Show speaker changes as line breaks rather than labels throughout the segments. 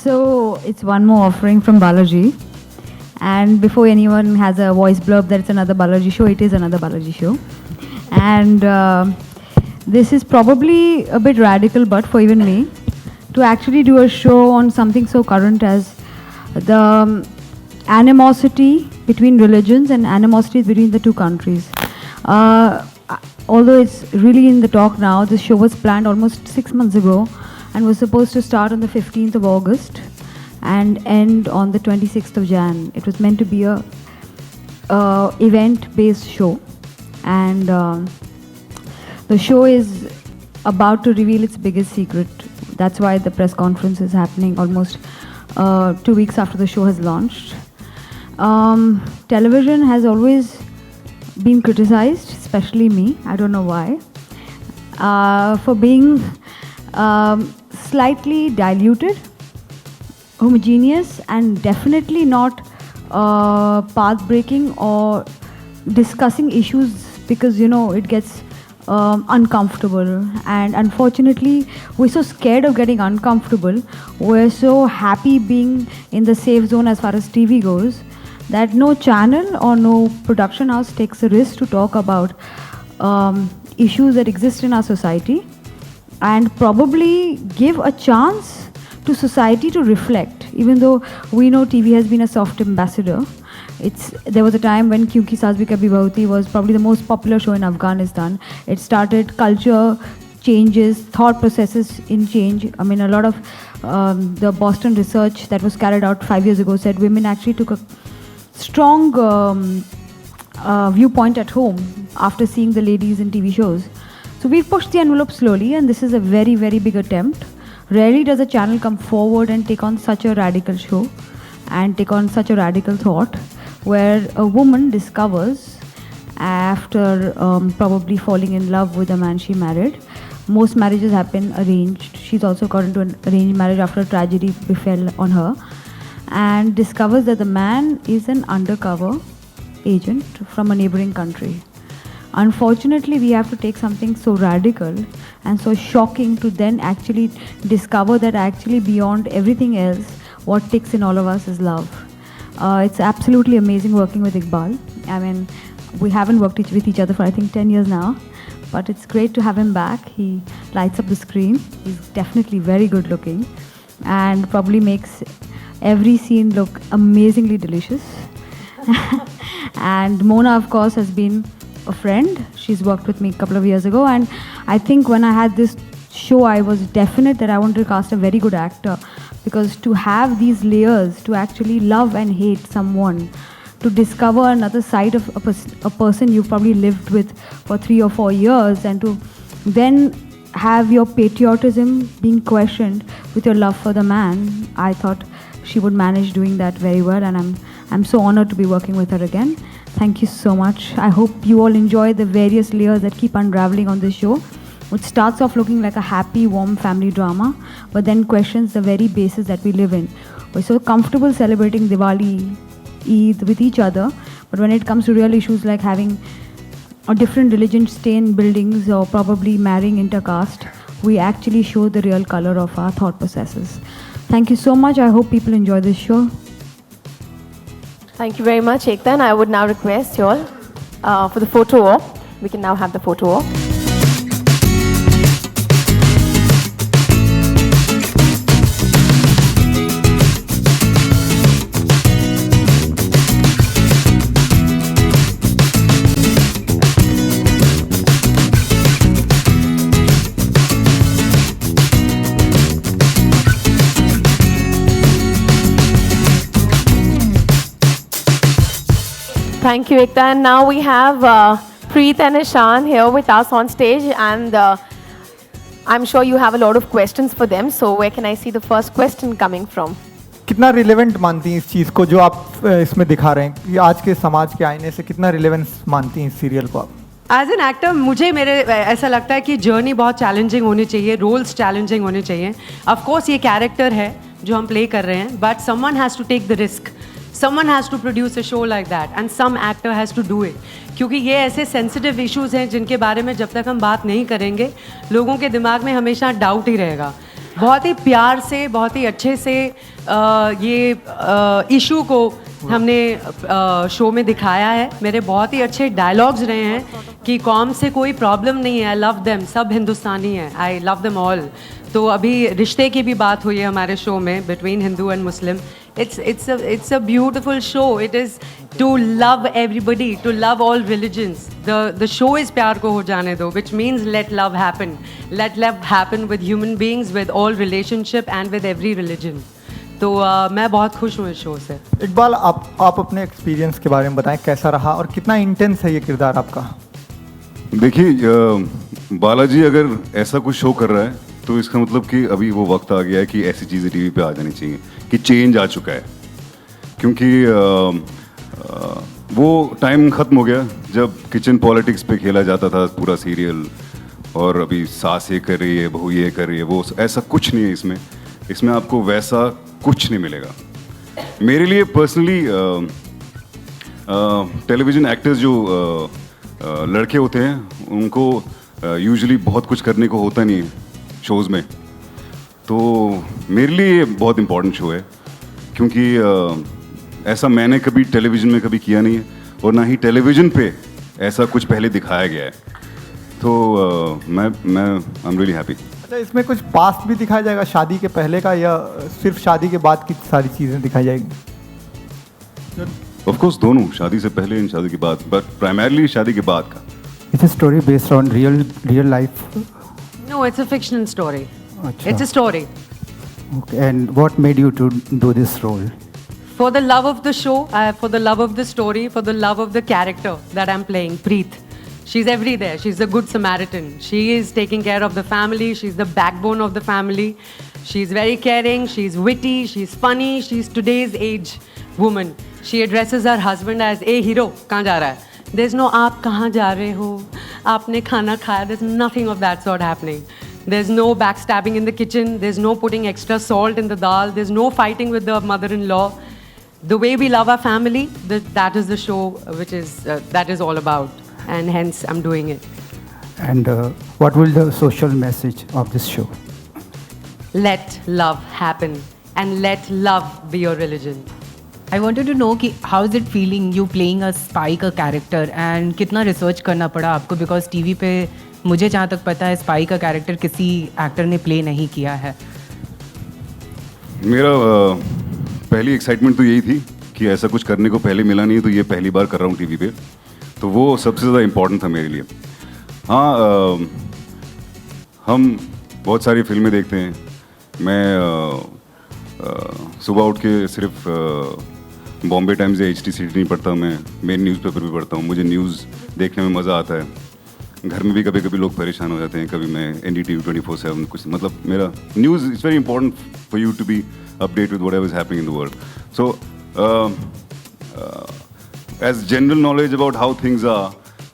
So it's one more offering from Balaji. And before anyone has a voice blurb that it's another Balaji show, it is another Balaji show. And this is probably a bit radical, but for even me, to actually do a show on something so current as the animosity between religions and animosities between the two countries. Although it's really in the talk now, this show was planned almost 6 months ago and was supposed to start on the 15th of August and end on the 26th of Jan. It was meant to be a event-based show, and the show is about to reveal its biggest secret. That's why the press conference is happening almost 2 weeks after the show has launched. Television has always been criticized, especially me, I don't know why, for being slightly diluted, homogeneous, and definitely not path-breaking or discussing issues because, you know, it gets uncomfortable. And unfortunately, we're so scared of getting uncomfortable. We're so happy being in the safe zone as far as TV goes that no channel or no production house takes a risk to talk about issues that exist in our society and probably give a chance to society to reflect. Even though we know TV has been a soft ambassador, there was a time when Kyunki Saas Bhi Kabhi Bahu Thi was probably the most popular show in Afghanistan. It started culture changes, thought processes in change. I mean, a lot of the Boston research that was carried out 5 years ago said women actually took a strong viewpoint at home after seeing the ladies in TV shows. So we've pushed the envelope slowly, and this is a very, very big attempt. Rarely does a channel come forward and take on such a radical show and take on such a radical thought where a woman discovers after probably falling in love with a man she married. Most marriages happen arranged. She's also got into an arranged marriage after a tragedy befell on her, and discovers that the man is an undercover agent from a neighboring country. Unfortunately, we have to take something so radical and so shocking to then actually discover that actually beyond everything else, what ticks in all of us is love. It's absolutely amazing working with Iqbal. I mean, we haven't worked with each other for I think 10 years now, but it's great to have him back. He lights up the screen. He's definitely very good looking and probably makes every scene look amazingly delicious. And Mona, of course, has been a friend. She's worked with me a couple of years ago, and I think when I had this show, I was definite that I wanted to cast a very good actor, because to have these layers, to actually love and hate someone, to discover another side of a person you've probably lived with for 3 or 4 years, and to then have your patriotism being questioned with your love for the man, I thought she would manage doing that very well, and I'm so honored to be working with her again. Thank you so much. I hope you all enjoy the various layers that keep unraveling on this show, which starts off looking like a happy, warm family drama, but then questions the very basis that we live in. We're so comfortable celebrating Diwali, Eid with each other, but when it comes to real issues like having a different religion stay in buildings or probably marrying intercaste, we actually show the real color of our thought processes. Thank you so much. I hope people enjoy this show.
Thank you very much, Ekta, and I would now request you all for the photo walk. We can now have the photo walk. Thank you, Ekta. And now we have Preet and Ishan here with us on stage, and I'm sure you have a lot of questions for them. So where can I see the first question coming from?
कितना relevant मानती हैं इस चीज़ को जो आप इसमें दिखा रहे हैं, कि आज के समाज के आईने से कितना रिलेवेंस मानती हैं इस सीरियल को आप?
एज एन एक्टर मुझे ऐसा लगता है कि जर्नी बहुत चैलेंजिंग होनी चाहिए, रोल्स चैलेंजिंग होने चाहिए. ऑफ कोर्स ये कैरेक्टर है जो हम प्ले कर रहे हैं, but someone has to take the risk. Someone has to produce a show like that, and some actor has to do it. क्योंकि ये ऐसे सेंसिटिव इश्यूज़ हैं जिनके बारे में जब तक हम बात नहीं करेंगे, लोगों के दिमाग में हमेशा डाउट ही रहेगा. बहुत ही प्यार से, बहुत ही अच्छे से ये इशू को हमने शो में दिखाया है. मेरे बहुत ही अच्छे डायलॉग्स रहे हैं कि कौम से कोई प्रॉब्लम नहीं है, आई लव देम, सब हिंदुस्तानी हैं, आई लव देम ऑल. तो अभी रिश्ते की भी बात हुई है हमारे शो में between Hindu and Muslim. It's a beautiful show. It is to love everybody, to love all religions. The show is प्यार को हो जाने दो, which means let love happen. Let love happen with human beings, with all relationship and with every religion. तो मैं बहुत खुश हूँ इस शो से.
इकबाल, आप अपने एक्सपीरियंस के बारे में बताएं, कैसा रहा और कितना इंटेंस है ये किरदार आपका?
देखिए, बालाजी अगर ऐसा कुछ शो कर रहा है तो इसका मतलब कि अभी वो वक्त आ गया है कि ऐसी चीज़ें टीवी पे आ जानी चाहिए, कि चेंज आ चुका है. क्योंकि वो टाइम ख़त्म हो गया जब किचन पॉलिटिक्स पे खेला जाता था पूरा सीरियल, और अभी सास ये कर रही है, बहू ये कर रही है, वो ऐसा कुछ नहीं है इसमें. इसमें आपको वैसा कुछ नहीं मिलेगा. मेरे लिए पर्सनली टेलीविज़न एक्टर्स जो लड़के होते हैं उनको यूजुअली बहुत कुछ करने को होता नहीं है शोज़ में. तो मेरे लिए ये बहुत इम्पोर्टेंट शो है, क्योंकि ऐसा मैंने कभी टेलीविज़न में कभी किया नहीं है और ना ही टेलीविज़न पे ऐसा कुछ पहले दिखाया गया है. तो मैं आई एम रियली हैप्पी.
अच्छा, इसमें कुछ पास्ट भी दिखाया जाएगा शादी के पहले का, या सिर्फ शादी के बाद की सारी चीज़ें दिखाई जाएगी?
ऑफ कोर्स दोनों, शादी से पहले एंड शादी के बाद, बट प्राइमरली शादी के बाद का.
It's a story based on real life.
No, it's a fictional story.
Achha.
It's a story.
Okay. And what made you to do this role?
For the love of the show, for the love of the story, for the love of the character that I'm playing, Preet. She's everywhere. She's the good Samaritan. She is taking care of the family. She's the backbone of the family. She's very caring. She's witty. She's funny. She's today's age woman. She addresses her husband as, "Hey hero, kahan ja raha hai?" There's no "aap kahan ja rahe ho? Aapne khana khaya?" There's nothing of that sort happening. There's no backstabbing in the kitchen. There's no putting extra salt in the dal. There's no fighting with the mother-in-law. The way we love our family, that is the show that is all about. And hence I'm doing it.
And what will the social message of this show?
Let love happen and let love be your religion.
I wanted to know कि how is it feeling you playing a spy का character and कितना research करना पड़ा आपको, because TV पे मुझे जहाँ तक पता है स्पाई का कैरेक्टर किसी एक्टर ने प्ले नहीं किया है.
मेरा पहली एक्साइटमेंट तो यही थी कि ऐसा कुछ करने को पहले मिला नहीं, तो ये पहली बार कर रहा हूँ टीवी पे, तो वो सबसे ज़्यादा इम्पोर्टेंट था मेरे लिए. हाँ, हम बहुत सारी फिल्में देखते हैं. मैं सुबह उठ के सिर्फ बॉम्बे टाइम्स या HT सिटी नहीं पढ़ता, मैं मेन न्यूज़पेपर भी पढ़ता हूँ. मुझे न्यूज़ देखने में मज़ा आता है. घर में भी कभी कभी लोग परेशान हो जाते हैं. कभी मैं NDTV 24/7 कुछ, मतलब मेरा news is very important for you to be update with whatever is happening in the world. So as general knowledge about how things are,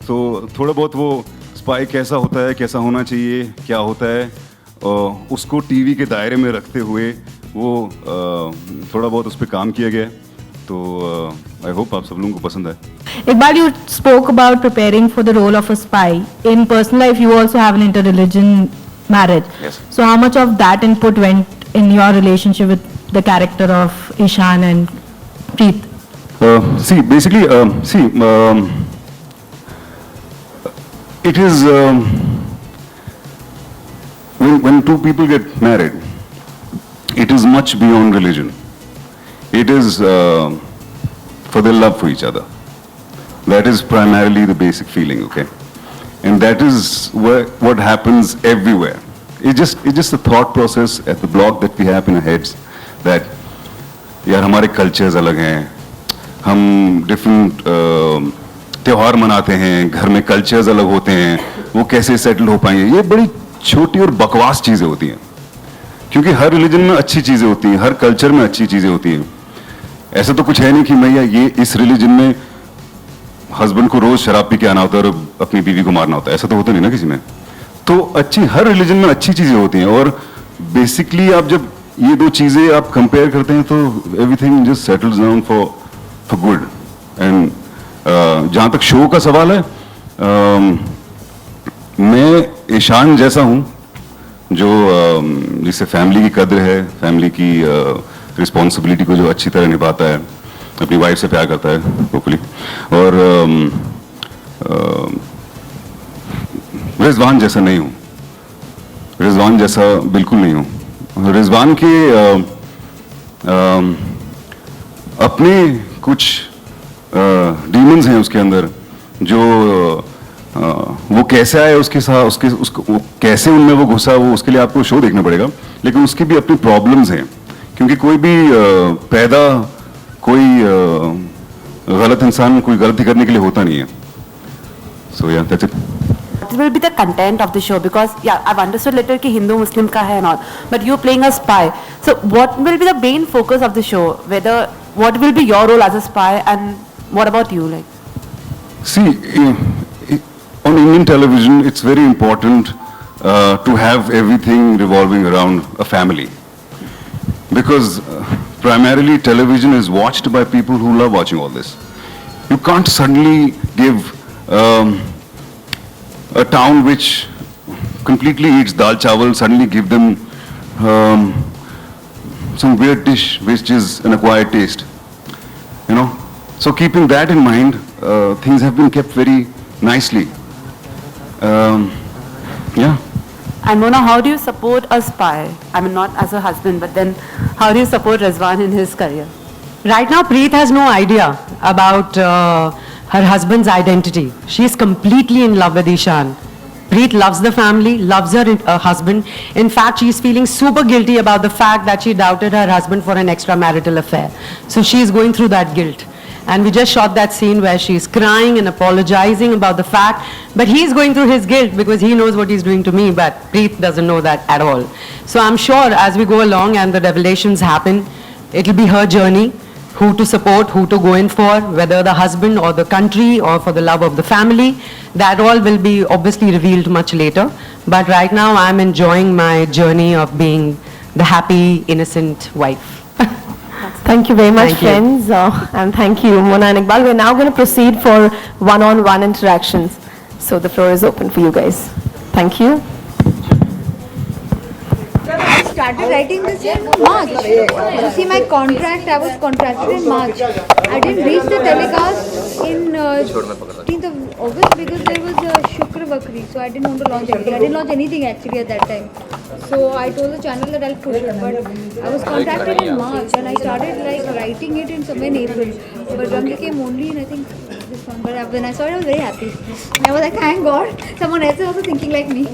तो थोड़ा बहुत वो स्पाई कैसा होता है, कैसा होना चाहिए, क्या होता है, उसको टीवी के दायरे में रखते हुए वो थोड़ा बहुत उस पर काम किया गया है. तो आई होप आप सब लोगों को पसंद आए.
Iqbal, you spoke about preparing for the role of a spy. In personal life, you also have an interreligion marriage.
Yes.
So how much of that input went in your relationship with the character of Ishan and Preet?
See, basically, it is when two people get married, it is much beyond religion. It is for their love for each other. That is primarily the basic feeling, okay? And that is what happens everywhere. It's just a thought process at the block that we have in our heads that यार हमारे cultures अलग हैं, हम different त्यौहार मनाते हैं, घर में कल्चर्स अलग होते हैं, वो कैसे सेटल हो पाएंगे. ये बड़ी छोटी और बकवास चीज़ें होती हैं, क्योंकि हर रिलीजन में अच्छी चीज़ें होती हैं, हर कल्चर में अच्छी चीज़ें होती हैं. ऐसा तो कुछ है नहीं कि भैया ये इस रिलीजन में हस्बैंड को रोज शराब पी के आना होता है और अपनी बीवी को मारना होता है. ऐसा तो होता नहीं ना किसी में. तो अच्छी, हर रिलीजन में अच्छी चीज़ें होती हैं. और बेसिकली आप जब ये दो चीज़ें आप कंपेयर करते हैं तो everything just settles down for good. And जहाँ तक शो का सवाल है, मैं ईशान जैसा हूँ जो जिससे फैमिली की कद्र है, फैमिली की रिस्पॉन्सिबिलिटी को जो अच्छी तरह निभाता है, अपनी वाइफ से प्यार करता है होपफुली। और रिजवान जैसा नहीं हूँ, रिजवान जैसा बिल्कुल नहीं हूँ। रिजवान के अपने कुछ डीमंस हैं उसके अंदर, जो वो कैसे आए उसके साथ, उसको वो कैसे उनमें वो घुसा, वो उसके लिए आपको शो देखना पड़ेगा। लेकिन उसकी भी अपनी प्रॉब्लम्स हैं, क्योंकि कोई भी पैदा कोई गलत इंसान कोई गलती करने के लिए होता नहीं है। सो या that's it.
What will be the content of the show? Because yeah, I've understood later कि Hindu Muslim का है and all, but you're playing a spy. So what will be the main focus of the show? What will be your role as a spy, and what about you? Like,
see, on Indian television, it's very important to have everything revolving around a family, because primarily television is watched by people who love watching all this. You can't suddenly give a town which completely eats dal chawal, suddenly give them some weird dish which is an acquired taste, you know. So keeping that in mind, things have been kept very nicely. Yeah.
and Mona, how do you support a spy? I mean, not as a husband, but then how do you support Rizwan in his career?
Right now, Preet has no idea about her husband's identity. She is completely in love with Ishan. Preet loves the family, loves her husband. In fact, she is feeling super guilty about the fact that she doubted her husband for an extramarital affair. So she is going through that guilt. And we just shot that scene where she is crying and apologizing about the fact, but he is going through his guilt because he knows what he's doing to me, but Preet doesn't know that at all. So I'm sure as we go along and the revelations happen, it'll be her journey, who to support, who to go in for, whether the husband or the country or for the love of the family. That all will be obviously revealed much later. But right now I'm enjoying my journey of being the happy, innocent wife.
Thank you very much,
Thank you.
friends, and thank you, Mona and Iqbal. We're now going to proceed for one-on-one interactions. So the floor is open for you guys. Thank you.
I started writing this in March. You see my contract, I was contracted in March. I didn't reach the telecast in 15th of August because there was a Shukra Bakri, so I didn't want to launch anything. I didn't launch anything actually at that time. So I told the channel that I'll push it, but I was contracted in March and I started like writing it in somewhere in April. But Rang came only in I think this one. But when I saw it, I was very happy. I was like, thank God, someone else is also thinking like me.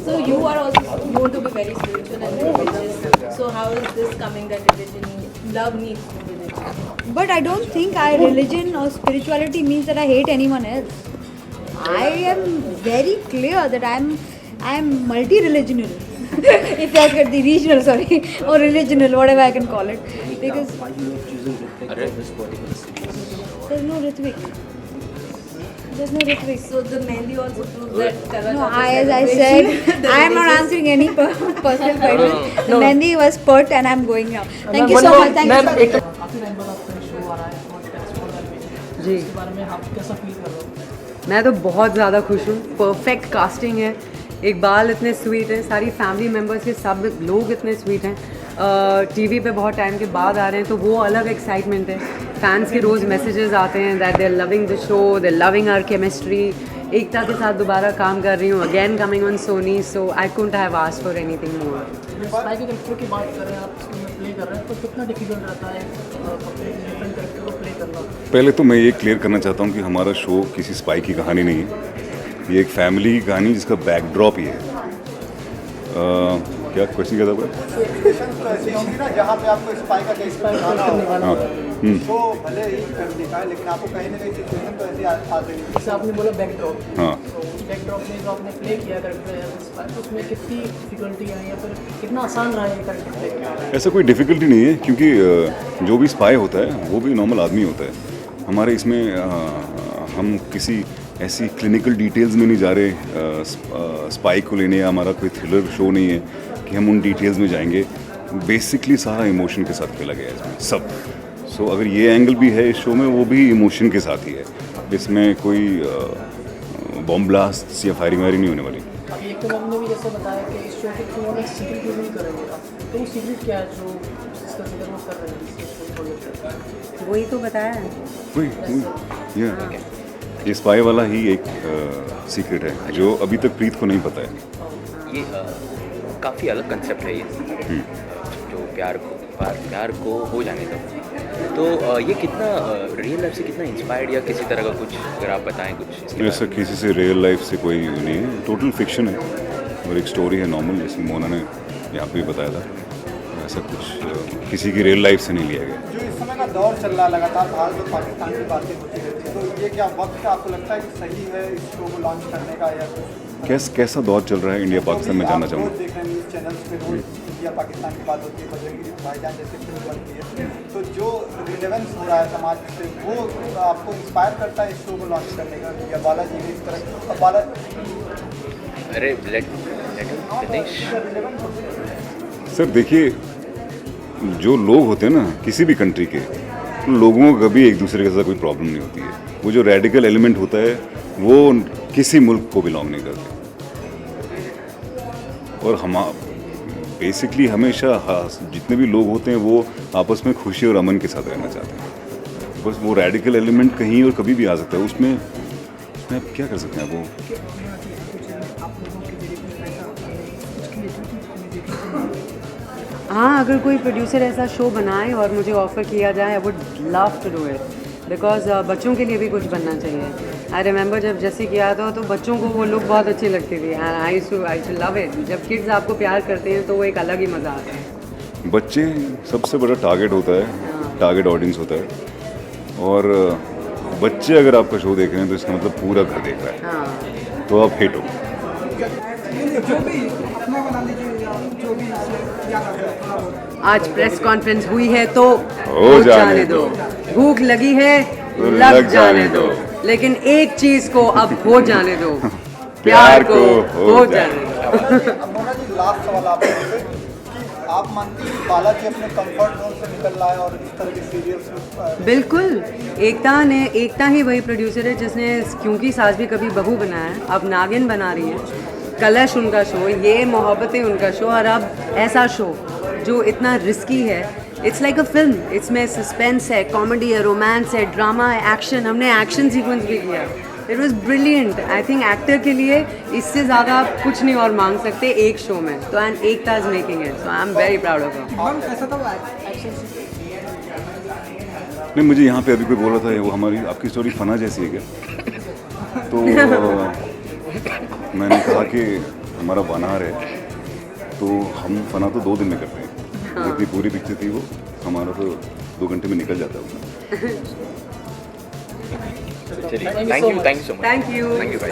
So you are also known to be very spiritual and religious. So how is this coming that religion, love needs religion?
But I don't think religion or spirituality means that I hate anyone else. I am very clear that I am multi-religional. If I get the regional, sorry, or religional, whatever I can call it. Because there's no Ritvik. There's no Ritvik.
So the Mehndi also proves that.
No, as I said, I am not answering any personal questions. The Mehndi was put and I am going now. Thank you so much. Thank you so much.
जी मैं तो बहुत ज़्यादा खुश हूँ. Perfect casting है. इकबाल इतने sweet हैं, सारी फैमिली मेम्बर्स के सब लोग इतने स्वीट हैं. टीवी पे बहुत टाइम के बाद आ रहे हैं तो वो अलग एक्साइटमेंट है. फैंस के रोज़ मैसेजेस आते हैं that they are loving the show, they are loving our chemistry. Ekta के साथ दोबारा काम कर रही हूँ, again coming on Sony, so I couldn't have asked for anything more.
Spy के कैरेक्टर की बात कर रहे हैं आप, उसमें प्ले कर रहे हैं तो कितना डिफिकल्ट रहता है अपने डिफरेंट कैरेक्टर को प्ले करना?
पहले तो मैं ये क्लियर करना चाहता हूँ कि हमारा शो किसी स्पाई की कहानी नहीं है. ये एक फैमिली की कहानी जिसका बैकड्रॉप ही है. क्या क्वेश्चन क्या था आपका?
जहाँ पे आपको स्पाई का केस निभाना होगा, तो भले ही दिखा है लेकिन आपको कहीं ना कहीं सिचुएशन तो ऐसे आते हैं.
जैसे आपने बोला बैकड्रॉप,
हाँ,
तो बैकड्रॉप में जो आपने प्ले किया कैरेक्टर स्पाई, तो उसमें कितनी डिफिकल्टी आई या फिर कितना आसान रहा है ये कैरेक्टर प्ले करना?
ऐसा कोई डिफ़िकल्टी नहीं है, क्योंकि जो भी स्पाई होता है वो भी नॉर्मल आदमी होता है. हमारे इसमें हम किसी ऐसी क्लिनिकल डिटेल्स में नहीं जा रहे स्पाई को लेने, या हमारा कोई थ्रिलर शो नहीं है कि हम उन डिटेल्स में जाएंगे. बेसिकली सारा इमोशन के साथ खेला गया है इसमें सब. सो अगर ये एंगल भी है इस शो में, वो भी इमोशन के साथ ही है. इसमें कोई बॉम्ब ब्लास्ट या फायरिंग वायरिंग नहीं होने वाली.
एक तो हमने भी जैसे बताया कि इस शो के थ्रू में सीक्रेट रिवील करेंगे आप, तो वो सीक्रेट क्या है जो जिसका जिक्र वो कर रहे हैं इस शो को लेकर?
वही तो बताया है।
ये स्पाई वाला ही एक सीक्रेट है जो अभी तक प्रीत को नहीं पता है।
ये काफ़ी अलग कंसेप्ट है ये, जो प्यार को हो जाने दो। तो ये कितना रियल लाइफ से कितना इंस्पायर्ड या किसी तरह का कुछ अगर आप बताएं कुछ इसके बारे
ऐसा किसी से रियल लाइफ से कोई नहीं है, टोटल फिक्शन है और एक स्टोरी है नॉर्मल, जैसे मोना ने यहाँ पे भी बताया था। ऐसा कुछ किसी की रियल लाइफ से नहीं लिया गया।
जो इस समय का दौर चल रहा है लगातार भारत और पाकिस्तान की बातें होती रहती है, तो ये क्या वक्त आपको लगता है कि सही है इस शो को लॉन्च करने का, या
कैसा दौर चल रहा है इंडिया पाकिस्तान में जानना चाहूँगा।
देख रहे हैं न्यूज़ चैनल्स पे रोज इंडिया पाकिस्तान की बात होती है, बजरंगी भाईजान जैसे फिल्म बनती है, तो जो रिलेवेंस हो रहा है समाज से वो आपको इंस्पायर करता है इस शो को लॉन्च करने का, या बालाजी ने इस तरह अब
अरे लेट फिनिश।
सर देखिए, जो लोग होते हैं ना किसी भी कंट्री के, लोगों को कभी एक दूसरे के साथ कोई प्रॉब्लम नहीं होती है। वो जो रेडिकल एलिमेंट होता है वो किसी मुल्क को बिलोंग नहीं करते। और हम बेसिकली हमेशा जितने भी लोग होते हैं वो आपस में खुशी और अमन के साथ रहना चाहते हैं। बस वो रेडिकल एलिमेंट कहीं और कभी भी आ सकता है, उसमें आप क्या कर सकते हैं वो।
हाँ, अगर कोई प्रोड्यूसर ऐसा शो बनाए और मुझे ऑफ़र किया जाए, I would love to do it, because बच्चों के लिए भी कुछ बनना चाहिए। आई रिमेंबर जब जैसे किया था तो बच्चों को वो लुक बहुत अच्छी लगती थी, आई टू लव इट। जब किड्स आपको प्यार करते हैं तो वो एक अलग ही मज़ा आता है।
बच्चे सबसे बड़ा टारगेट होता है, टारगेट ऑडियंस होता है, और बच्चे अगर आपका शो देख रहे हैं तो इसका मतलब पूरा घर देख रहा है। तो आप हिट हो।
आज प्रेस कॉन्फ्रेंस हुई है तो
हो जाने दो,
भूख लगी है लग जाने दो, लेकिन एक चीज को अब हो जाने दो, प्यार को हो जाने दो।
मोना जी, लास्ट सवाल आपसे कि आप मानती हैं कि बालाजी अपने कंफर्ट जोन से निकल रहा है और इस तरह के सीरियल्स में?
बिल्कुल, एकता ही वही प्रोड्यूसर है जिसने क्योंकि सास भी कभी बहू बनाया है, अब नागिन बना रही है, कलश उनका शो, ये मोहब्बतें उनका शो, और अब ऐसा शो जो इतना रिस्की है। इट्स लाइक अ फिल्म, इसमें सस्पेंस है, कॉमेडी है, रोमांस है, ड्रामा है, एक्शन, हमने एक्शन सीक्वेंस भी किया। It was brilliant. I think actor के लिए इससे ज़्यादा आप कुछ नहीं और मांग सकते एक शो में। तो and Ekta is making it, so I am very proud of her.
नहीं, मुझे यहाँ पे अभी कोई बोल रहा था वो हमारी आपकी स्टोरी फना जैसी है क्या, तो मैंने कहा कि हमारा बनार है तो हम फना तो 2 दिन में करते हैं। जितनी पूरी पिक्चर थी वो हमारा तो 2 घंटे में निकल जाता है।
चलिए, thank you so much.
Thank you
भाई।